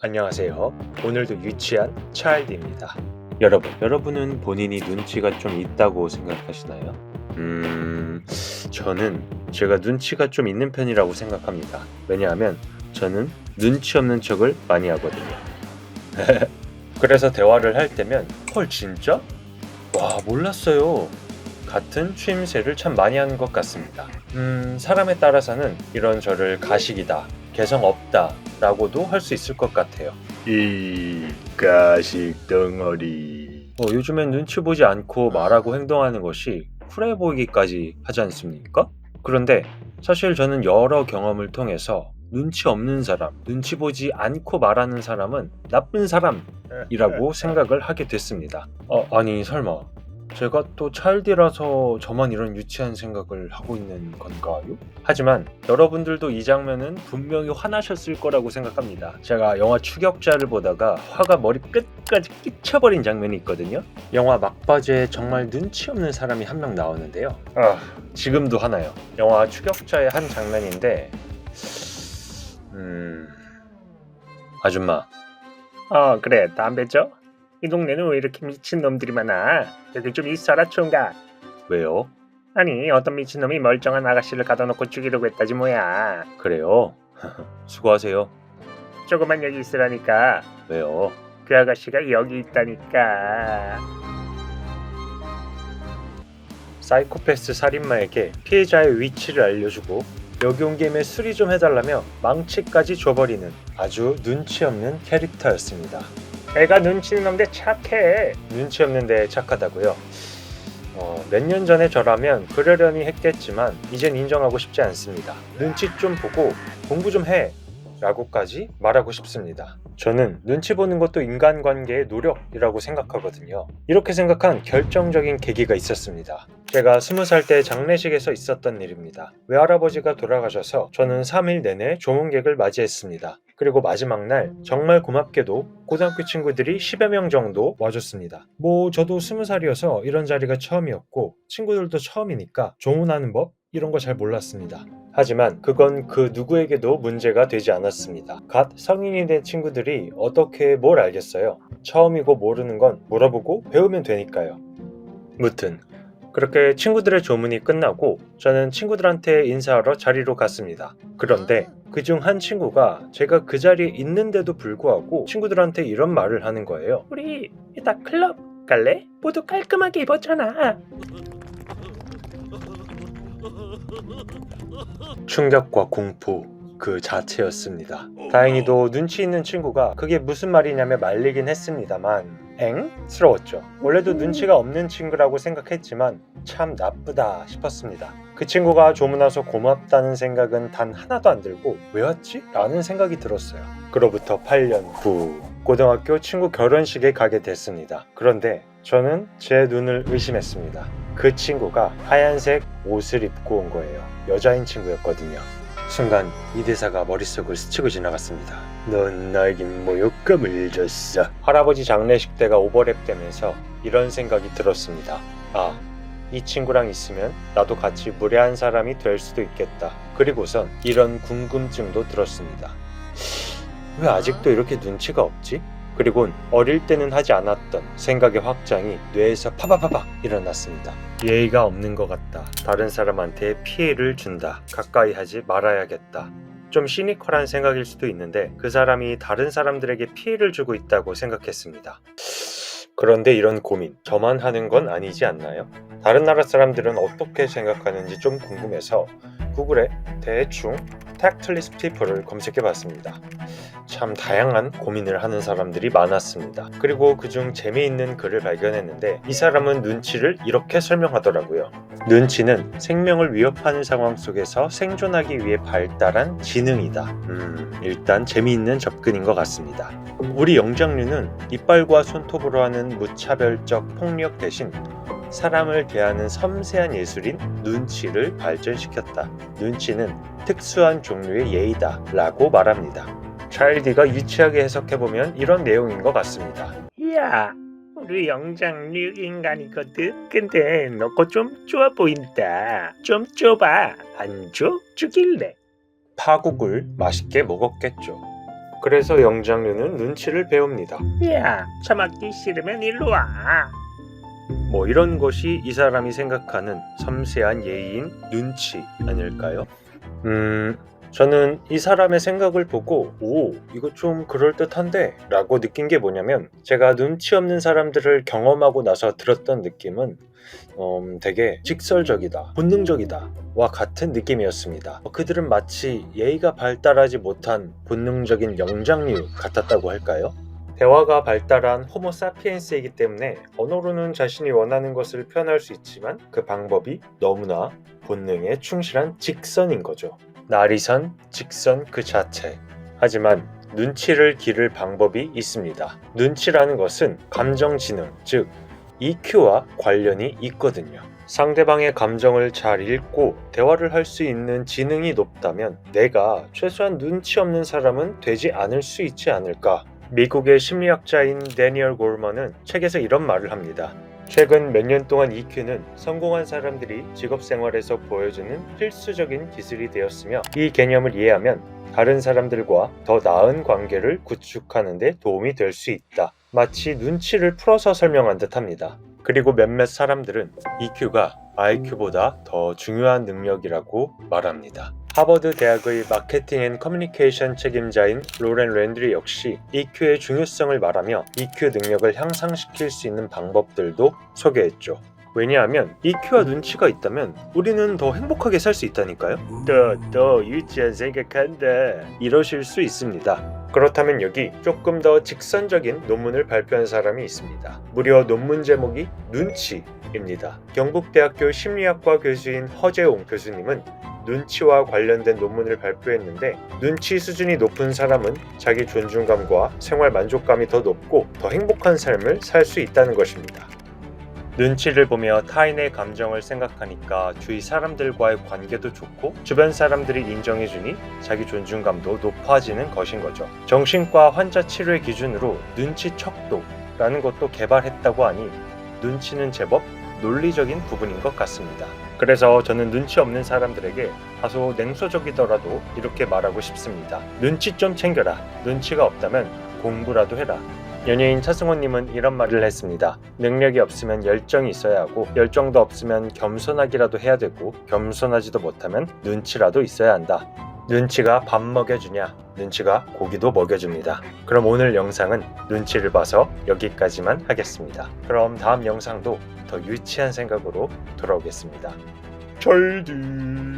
안녕하세요. 오늘도 유치한 차일드입니다. 여러분은 본인이 눈치가 좀 있다고 생각하시나요? 저는 제가 눈치가 좀 있는 편이라고 생각합니다. 왜냐하면 저는 눈치 없는 척을 많이 하거든요. 그래서 대화를 할 때면 헐 진짜? 와 몰랐어요. 같은 추임새를 참 많이 하는 것 같습니다. 사람에 따라서는 이런 저를 가식이다, 개성 없다 라고도 할 수 있을 것 같아요. 이 가식 덩어리. 요즘엔 눈치 보지 않고 말하고 행동하는 것이 쿨해 보이기까지 하지 않습니까? 그런데 사실 저는 여러 경험을 통해서 눈치 없는 사람, 눈치 보지 않고 말하는 사람은 나쁜 사람이라고 생각을 하게 됐습니다. 아니 설마 제가 또 차일드라서 저만 이런 유치한 생각을 하고 있는 건가요? 하지만 여러분들도 이 장면은 분명히 화나셨을 거라고 생각합니다. 제가 영화 추격자를 보다가 화가 머리 끝까지 끼쳐버린 장면이 있거든요. 영화 막바지에 정말 눈치 없는 사람이 한 명 나오는데요. 지금도 화나요. 영화 추격자의 한 장면인데 아줌마 그래 담배 줘? 이 동네는 왜 이렇게 미친놈들이 많아? 여기 좀 있어라 총각. 왜요? 아니 어떤 미친놈이 멀쩡한 아가씨를 가둬놓고 죽이려고 했다지 뭐야. 그래요? 수고하세요. 조금만 여기 있으라니까. 왜요? 그 아가씨가 여기 있다니까. 사이코패스 살인마에게 피해자의 위치를 알려주고 여기 온 김에 수리 좀 해달라며 망치까지 줘버리는 아주 눈치 없는 캐릭터였습니다. 애가 눈치는 없는데 착해. 눈치 없는데 착하다고요? 몇 년 전에 저라면 그러려니 했겠지만 이젠 인정하고 싶지 않습니다. 눈치 좀 보고 공부 좀 해 라고까지 말하고 싶습니다. 저는 눈치 보는 것도 인간관계의 노력이라고 생각하거든요. 이렇게 생각한 결정적인 계기가 있었습니다. 제가 20살 때 장례식에서 있었던 일입니다. 외할아버지가 돌아가셔서 저는 3일 내내 조문객을 맞이했습니다. 그리고 마지막 날 정말 고맙게도 고등학교 친구들이 10여 명 정도 와줬습니다. 저도 20살이어서 이런 자리가 처음이었고 친구들도 처음이니까 조문하는 법 이런 거 잘 몰랐습니다. 하지만 그건 그 누구에게도 문제가 되지 않았습니다. 갓 성인이 된 친구들이 어떻게 뭘 알겠어요. 처음이고 모르는 건 물어보고 배우면 되니까요. 무튼 그렇게 친구들의 조문이 끝나고 저는 친구들한테 인사하러 자리로 갔습니다. 그런데 그중 한 친구가 제가 그 자리에 있는데도 불구하고 친구들한테 이런 말을 하는 거예요. 우리 이따 클럽 갈래? 모두 깔끔하게 입었잖아. 충격과 공포 그 자체였습니다. 다행히도 눈치 있는 친구가 그게 무슨 말이냐며 말리긴 했습니다만 엥? 스러웠죠. 원래도 눈치가 없는 친구라고 생각했지만 참 나쁘다 싶었습니다. 그 친구가 조문 와서 고맙다는 생각은 단 하나도 안 들고 왜 왔지? 라는 생각이 들었어요. 그로부터 8년 후 고등학교 친구 결혼식에 가게 됐습니다. 그런데 저는 제 눈을 의심했습니다. 그 친구가 하얀색 옷을 입고 온 거예요. 여자인 친구였거든요. 순간 이 대사가 머릿속을 스치고 지나갔습니다. 넌 나에게 모욕감을 줬어. 할아버지 장례식 때가 오버랩 되면서 이런 생각이 들었습니다. 이 친구랑 있으면 나도 같이 무례한 사람이 될 수도 있겠다. 그리고선 이런 궁금증도 들었습니다. 왜 아직도 이렇게 눈치가 없지? 그리곤 어릴 때는 하지 않았던 생각의 확장이 뇌에서 파바바박 일어났습니다. 예의가 없는 것 같다. 다른 사람한테 피해를 준다. 가까이 하지 말아야겠다. 좀 시니컬한 생각일 수도 있는데 그 사람이 다른 사람들에게 피해를 주고 있다고 생각했습니다. 그런데 이런 고민 저만 하는 건 아니지 않나요? 다른 나라 사람들은 어떻게 생각하는지 좀 궁금해서 구글에 대충 tactless people을 검색해봤습니다. 참 다양한 고민을 하는 사람들이 많았습니다. 그리고 그중 재미있는 글을 발견했는데 이 사람은 눈치를 이렇게 설명하더라고요. 눈치는 생명을 위협하는 상황 속에서 생존하기 위해 발달한 지능이다. 일단 재미있는 접근인 것 같습니다. 우리 영장류는 이빨과 손톱으로 하는 무차별적 폭력 대신 사람을 대하는 섬세한 예술인 눈치를 발전시켰다. 눈치는 특수한 종류의 예의다 라고 말합니다. 차일드가 유치하게 해석해보면 이런 내용인 것 같습니다. 야, 우리 영장류 인간이거든. 근데 너 거 좀 좋아 보인다. 좀 줘봐. 안 줘? 죽일래. 파국을 맛있게 먹었겠죠. 그래서 영장류는 눈치를 배웁니다. 야, 처먹기 싫으면 일로 와. 뭐 이런 것이 이 사람이 생각하는 섬세한 예의인 눈치 아닐까요? 저는 이 사람의 생각을 보고 이거 좀 그럴듯한데 라고 느낀 게 뭐냐면, 제가 눈치 없는 사람들을 경험하고 나서 들었던 느낌은 되게 직설적이다, 본능적이다 와 같은 느낌이었습니다. 그들은 마치 예의가 발달하지 못한 본능적인 영장류 같았다고 할까요? 대화가 발달한 호모사피엔스이기 때문에 언어로는 자신이 원하는 것을 표현할 수 있지만 그 방법이 너무나 본능에 충실한 직선인 거죠. 나리선, 직선 그 자체. 하지만 눈치를 기를 방법이 있습니다. 눈치라는 것은 감정지능, 즉 EQ와 관련이 있거든요. 상대방의 감정을 잘 읽고 대화를 할 수 있는 지능이 높다면 내가 최소한 눈치 없는 사람은 되지 않을 수 있지 않을까. 미국의 심리학자인 데니얼 골먼은 책에서 이런 말을 합니다. 최근 몇 년 동안 EQ는 성공한 사람들이 직업생활에서 보여주는 필수적인 기술이 되었으며, 이 개념을 이해하면 다른 사람들과 더 나은 관계를 구축하는 데 도움이 될 수 있다. 마치 눈치를 풀어서 설명한 듯 합니다. 그리고 몇몇 사람들은 EQ가 IQ보다 더 중요한 능력이라고 말합니다. 하버드 대학의 마케팅 앤 커뮤니케이션 책임자인 로렌 랜드리 역시 EQ의 중요성을 말하며 EQ 능력을 향상시킬 수 있는 방법들도 소개했죠. 왜냐하면 EQ와 눈치가 있다면 우리는 더 행복하게 살 수 있다니까요. 더 유치한 생각한다 이러실 수 있습니다. 그렇다면 여기 조금 더 직선적인 논문을 발표한 사람이 있습니다. 무려 논문 제목이 눈치입니다. 경북대학교 심리학과 교수인 허재용 교수님은 눈치와 관련된 논문을 발표했는데, 눈치 수준이 높은 사람은 자기 존중감과 생활 만족감이 더 높고 더 행복한 삶을 살 수 있다는 것입니다. 눈치를 보며 타인의 감정을 생각하니까 주위 사람들과의 관계도 좋고 주변 사람들이 인정해주니 자기 존중감도 높아지는 것인 거죠. 정신과 환자 치료의 기준으로 눈치 척도라는 것도 개발했다고 하니 눈치는 제법 논리적인 부분인 것 같습니다. 그래서 저는 눈치 없는 사람들에게 다소 냉소적이더라도 이렇게 말하고 싶습니다. 눈치 좀 챙겨라. 눈치가 없다면 공부라도 해라. 연예인 차승원님은 이런 말을 했습니다. 능력이 없으면 열정이 있어야 하고, 열정도 없으면 겸손하기라도 해야 되고, 겸손하지도 못하면 눈치라도 있어야 한다. 눈치가 밥 먹여주냐? 눈치가 고기도 먹여줍니다. 그럼 오늘 영상은 눈치를 봐서 여기까지만 하겠습니다. 그럼 다음 영상도 더 유치한 생각으로 돌아오겠습니다. 잘들